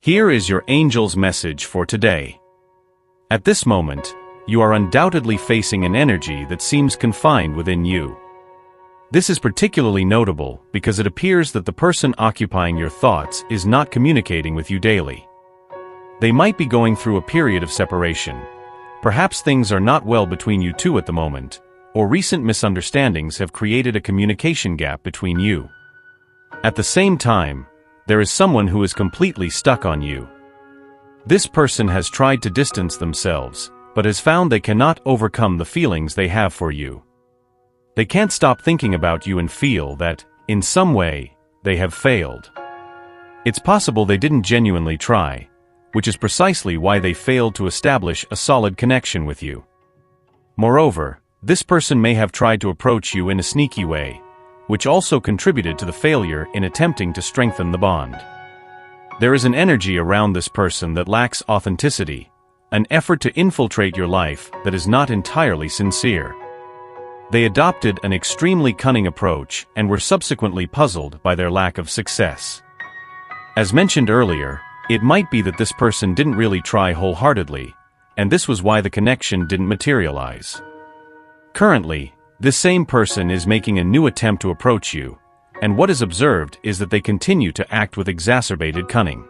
Here is your angel's message for today. At this moment, you are undoubtedly facing an energy that seems confined within you. This is particularly notable because it appears that the person occupying your thoughts is not communicating with you daily. They might be going through a period of separation. Perhaps things are not well between you two at the moment, or recent misunderstandings have created a communication gap between you. At the same time, there is someone who is completely stuck on you. This person has tried to distance themselves, but has found they cannot overcome the feelings they have for you. They can't stop thinking about you and feel that, in some way, they have failed. It's possible they didn't genuinely try, which is precisely why they failed to establish a solid connection with you. Moreover, this person may have tried to approach you in a sneaky way, which also contributed to the failure in attempting to strengthen the bond. There is an energy around this person that lacks authenticity, an effort to infiltrate your life that is not entirely sincere. They adopted an extremely cunning approach and were subsequently puzzled by their lack of success. As mentioned earlier, it might be that this person didn't really try wholeheartedly, and this was why the connection didn't materialize. Currently, this same person is making a new attempt to approach you, and what is observed is that they continue to act with exacerbated cunning.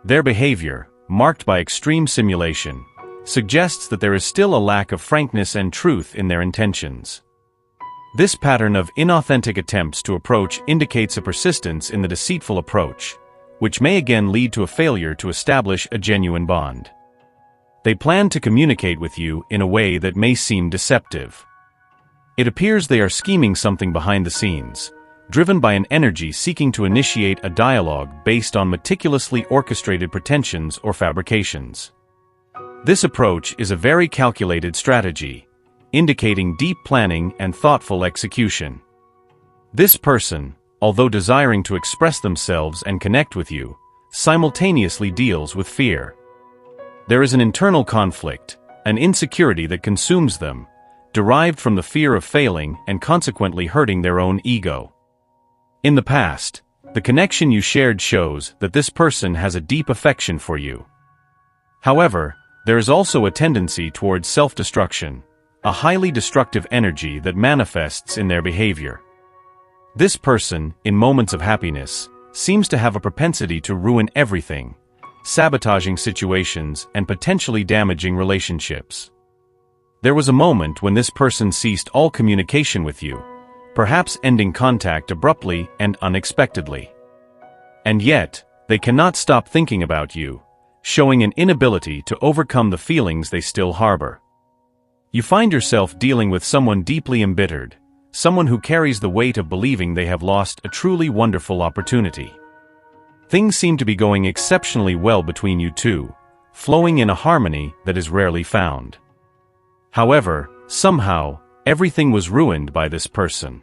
Their behavior, marked by extreme simulation, suggests that there is still a lack of frankness and truth in their intentions. This pattern of inauthentic attempts to approach indicates a persistence in the deceitful approach, which may again lead to a failure to establish a genuine bond. They plan to communicate with you in a way that may seem deceptive. It appears they are scheming something behind the scenes, driven by an energy seeking to initiate a dialogue based on meticulously orchestrated pretensions or fabrications. This approach is a very calculated strategy, indicating deep planning and thoughtful execution. This person, although desiring to express themselves and connect with you, simultaneously deals with fear. There is an internal conflict, an insecurity that consumes them, derived from the fear of failing and consequently hurting their own ego. In the past, the connection you shared shows that this person has a deep affection for you. However, there is also a tendency towards self-destruction, a highly destructive energy that manifests in their behavior. This person, in moments of happiness, seems to have a propensity to ruin everything, sabotaging situations and potentially damaging relationships. There was a moment when this person ceased all communication with you, perhaps ending contact abruptly and unexpectedly. And yet, they cannot stop thinking about you, showing an inability to overcome the feelings they still harbor. You find yourself dealing with someone deeply embittered, someone who carries the weight of believing they have lost a truly wonderful opportunity. Things seem to be going exceptionally well between you two, flowing in a harmony that is rarely found. However, somehow, everything was ruined by this person.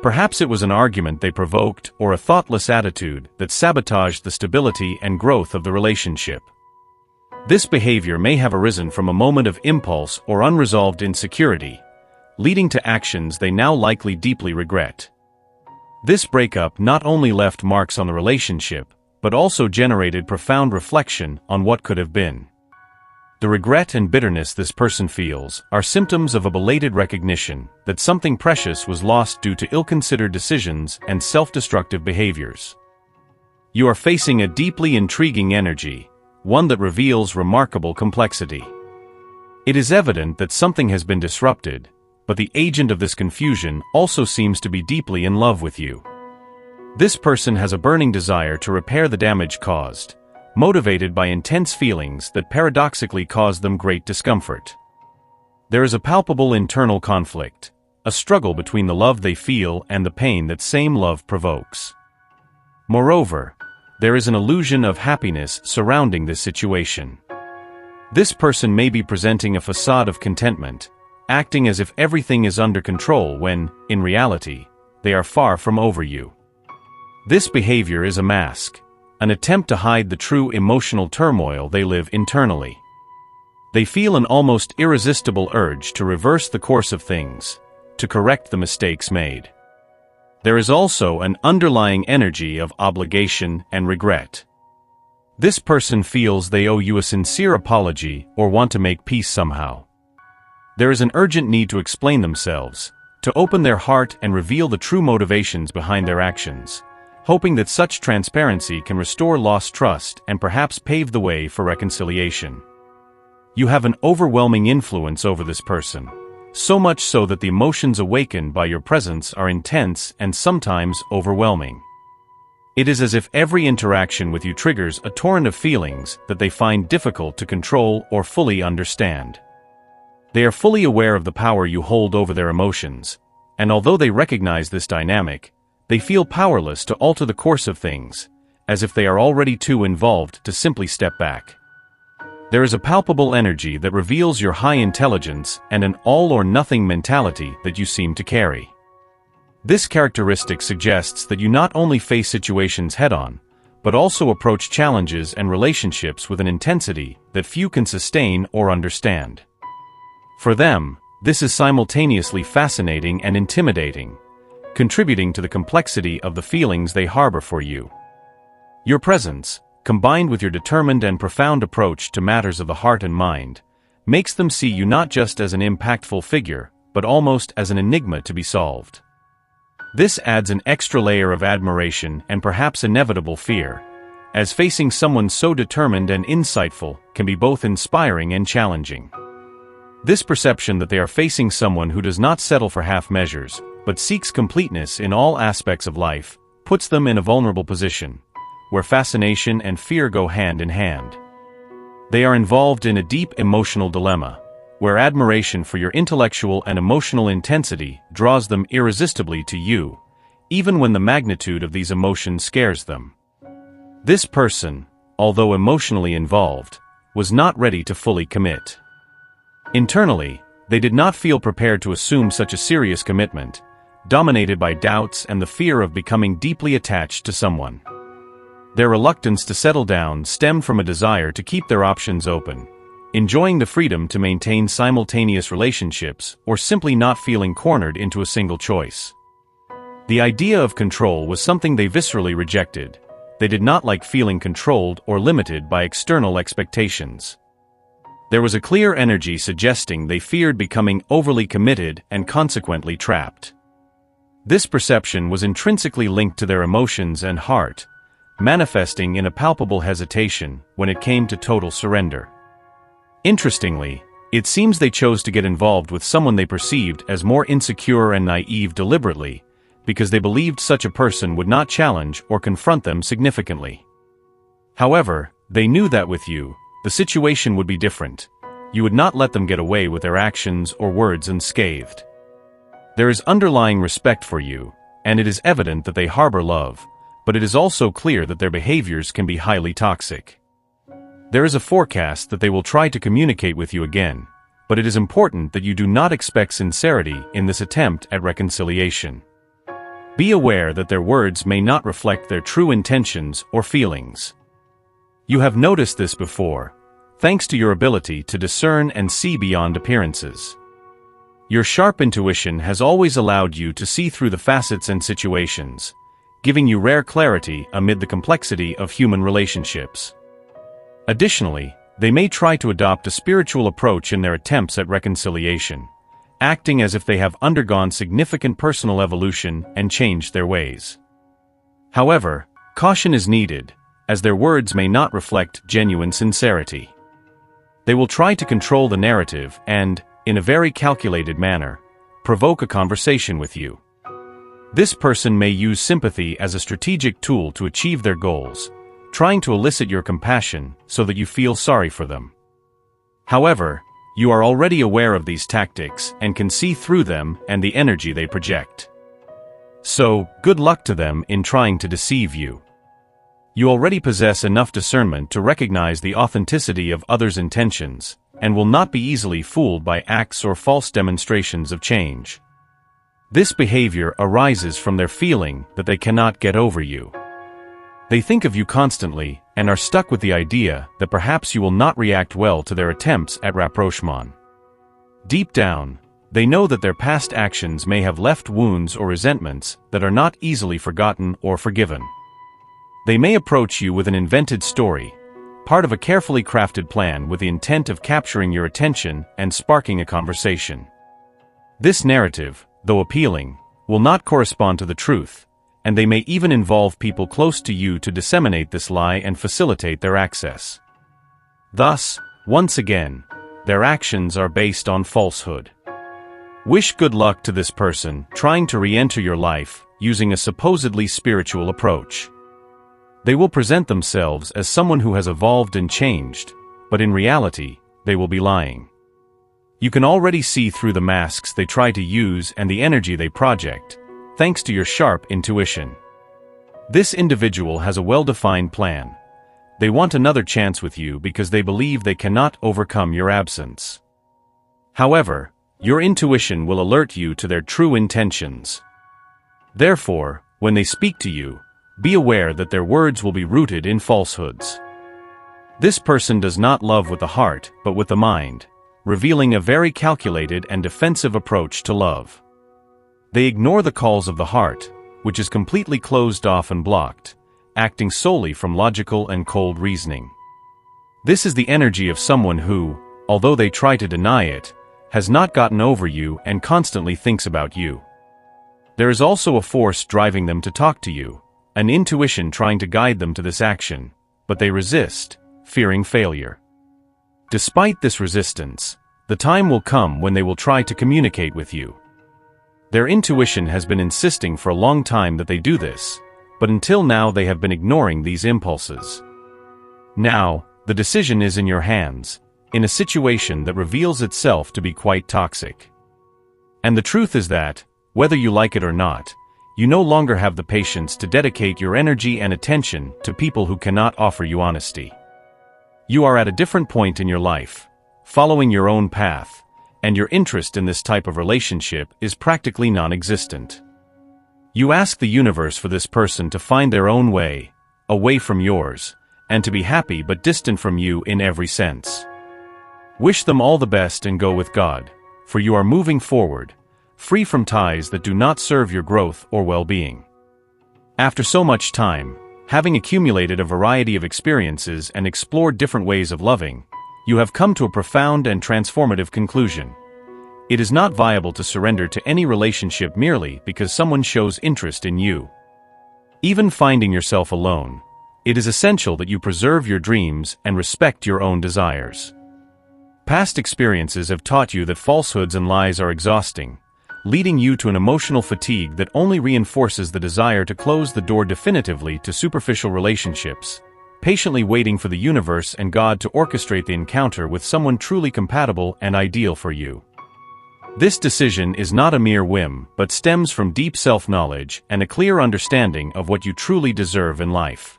Perhaps it was an argument they provoked or a thoughtless attitude that sabotaged the stability and growth of the relationship. This behavior may have arisen from a moment of impulse or unresolved insecurity, leading to actions they now likely deeply regret. This breakup not only left marks on the relationship, but also generated profound reflection on what could have been. The regret and bitterness this person feels are symptoms of a belated recognition that something precious was lost due to ill-considered decisions and self-destructive behaviors. You are facing a deeply intriguing energy, one that reveals remarkable complexity. It is evident that something has been disrupted, but the agent of this confusion also seems to be deeply in love with you. This person has a burning desire to repair the damage caused, motivated by intense feelings that paradoxically cause them great discomfort. There is a palpable internal conflict, a struggle between the love they feel and the pain that same love provokes. Moreover, there is an illusion of happiness surrounding this situation. This person may be presenting a facade of contentment, acting as if everything is under control when, in reality, they are far from over you. This behavior is a mask, an attempt to hide the true emotional turmoil they live internally. They feel an almost irresistible urge to reverse the course of things, to correct the mistakes made. There is also an underlying energy of obligation and regret. This person feels they owe you a sincere apology or want to make peace somehow. There is an urgent need to explain themselves, to open their heart and reveal the true motivations behind their actions, hoping that such transparency can restore lost trust and perhaps pave the way for reconciliation. You have an overwhelming influence over this person, so much so that the emotions awakened by your presence are intense and sometimes overwhelming. It is as if every interaction with you triggers a torrent of feelings that they find difficult to control or fully understand. They are fully aware of the power you hold over their emotions, and although they recognize this dynamic, they feel powerless to alter the course of things, as if they are already too involved to simply step back. There is a palpable energy that reveals your high intelligence and an all-or-nothing mentality that you seem to carry. This characteristic suggests that you not only face situations head-on, but also approach challenges and relationships with an intensity that few can sustain or understand. For them, this is simultaneously fascinating and intimidating, contributing to the complexity of the feelings they harbor for you. Your presence, combined with your determined and profound approach to matters of the heart and mind, makes them see you not just as an impactful figure, but almost as an enigma to be solved. This adds an extra layer of admiration and perhaps inevitable fear, as facing someone so determined and insightful can be both inspiring and challenging. This perception that they are facing someone who does not settle for half measures, but seeks completeness in all aspects of life, puts them in a vulnerable position, where fascination and fear go hand in hand. They are involved in a deep emotional dilemma, where admiration for your intellectual and emotional intensity draws them irresistibly to you, even when the magnitude of these emotions scares them. This person, although emotionally involved, was not ready to fully commit. Internally, they did not feel prepared to assume such a serious commitment, dominated by doubts and the fear of becoming deeply attached to someone. Their reluctance to settle down stemmed from a desire to keep their options open, enjoying the freedom to maintain simultaneous relationships or simply not feeling cornered into a single choice. The idea of control was something they viscerally rejected. They did not like feeling controlled or limited by external expectations. There was a clear energy suggesting they feared becoming overly committed and consequently trapped. This perception was intrinsically linked to their emotions and heart, manifesting in a palpable hesitation when it came to total surrender. Interestingly, it seems they chose to get involved with someone they perceived as more insecure and naive deliberately, because they believed such a person would not challenge or confront them significantly. However, they knew that with you, the situation would be different. You would not let them get away with their actions or words unscathed. There is underlying respect for you, and it is evident that they harbor love, but it is also clear that their behaviors can be highly toxic. There is a forecast that they will try to communicate with you again, but it is important that you do not expect sincerity in this attempt at reconciliation. Be aware that their words may not reflect their true intentions or feelings. You have noticed this before, thanks to your ability to discern and see beyond appearances. Your sharp intuition has always allowed you to see through the facets and situations, giving you rare clarity amid the complexity of human relationships. Additionally, they may try to adopt a spiritual approach in their attempts at reconciliation, acting as if they have undergone significant personal evolution and changed their ways. However, caution is needed, as their words may not reflect genuine sincerity. They will try to control the narrative and, in a very calculated manner, provoke a conversation with you. This person may use sympathy as a strategic tool to achieve their goals, trying to elicit your compassion so that you feel sorry for them. However, you are already aware of these tactics and can see through them and the energy they project. So, good luck to them in trying to deceive you. You already possess enough discernment to recognize the authenticity of others' intentions, and will not be easily fooled by acts or false demonstrations of change. This behavior arises from their feeling that they cannot get over you. They think of you constantly and are stuck with the idea that perhaps you will not react well to their attempts at rapprochement. Deep down, they know that their past actions may have left wounds or resentments that are not easily forgotten or forgiven. They may approach you with an invented story, part of a carefully crafted plan with the intent of capturing your attention and sparking a conversation. This narrative, though appealing, will not correspond to the truth, and they may even involve people close to you to disseminate this lie and facilitate their access. Thus, once again, their actions are based on falsehood. Wish good luck to this person trying to re-enter your life using a supposedly spiritual approach. They will present themselves as someone who has evolved and changed, but in reality, they will be lying. You can already see through the masks they try to use and the energy they project, thanks to your sharp intuition. This individual has a well-defined plan. They want another chance with you because they believe they cannot overcome your absence. However, your intuition will alert you to their true intentions. Therefore, when they speak to you, be aware that their words will be rooted in falsehoods. This person does not love with the heart, but with the mind, revealing a very calculated and defensive approach to love. They ignore the calls of the heart, which is completely closed off and blocked, acting solely from logical and cold reasoning. This is the energy of someone who, although they try to deny it, has not gotten over you and constantly thinks about you. There is also a force driving them to talk to you, an intuition trying to guide them to this action, but they resist, fearing failure. Despite this resistance, the time will come when they will try to communicate with you. Their intuition has been insisting for a long time that they do this, but until now they have been ignoring these impulses. Now, the decision is in your hands, in a situation that reveals itself to be quite toxic. And the truth is that, whether you like it or not, you no longer have the patience to dedicate your energy and attention to people who cannot offer you honesty. You are at a different point in your life, following your own path, and your interest in this type of relationship is practically non-existent. You ask the universe for this person to find their own way, away from yours, and to be happy but distant from you in every sense. Wish them all the best and go with God, for you are moving forward, free from ties that do not serve your growth or well-being. After so much time, having accumulated a variety of experiences and explored different ways of loving, you have come to a profound and transformative conclusion. It is not viable to surrender to any relationship merely because someone shows interest in you. Even finding yourself alone, it is essential that you preserve your dreams and respect your own desires. Past experiences have taught you that falsehoods and lies are exhausting, leading you to an emotional fatigue that only reinforces the desire to close the door definitively to superficial relationships, patiently waiting for the universe and God to orchestrate the encounter with someone truly compatible and ideal for you. This decision is not a mere whim, but stems from deep self-knowledge and a clear understanding of what you truly deserve in life.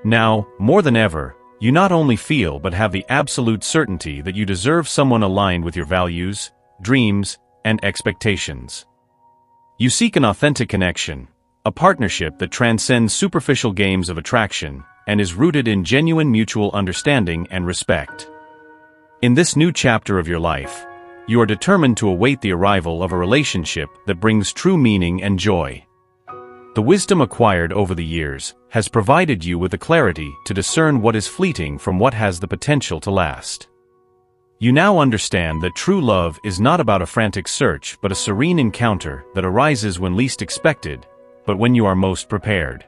Now, more than ever, you not only feel but have the absolute certainty that you deserve someone aligned with your values, dreams, and expectations. You seek an authentic connection, a partnership that transcends superficial games of attraction and is rooted in genuine mutual understanding and respect. In this new chapter of your life, you are determined to await the arrival of a relationship that brings true meaning and joy. The wisdom acquired over the years has provided you with the clarity to discern what is fleeting from what has the potential to last. You now understand that true love is not about a frantic search but a serene encounter that arises when least expected, but when you are most prepared.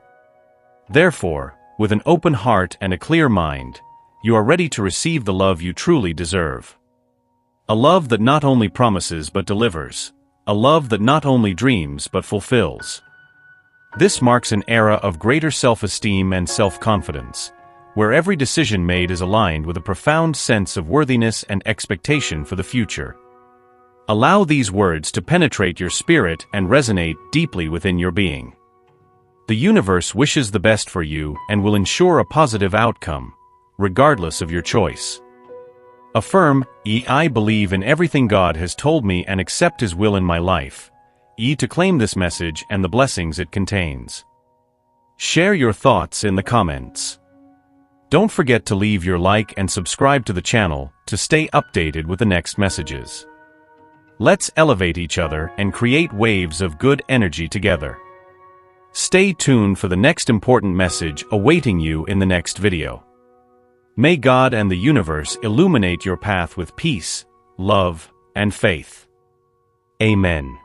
Therefore, with an open heart and a clear mind, you are ready to receive the love you truly deserve. A love that not only promises but delivers. A love that not only dreams but fulfills. This marks an era of greater self-esteem and self-confidence, where every decision made is aligned with a profound sense of worthiness and expectation for the future. Allow these words to penetrate your spirit and resonate deeply within your being. The universe wishes the best for you and will ensure a positive outcome, regardless of your choice. Affirm, I believe in everything God has told me and accept His will in my life. To claim this message and the blessings it contains. Share your thoughts in the comments. Don't forget to leave your like and subscribe to the channel to stay updated with the next messages. Let's elevate each other and create waves of good energy together. Stay tuned for the next important message awaiting you in the next video. May God and the universe illuminate your path with peace, love, and faith. Amen.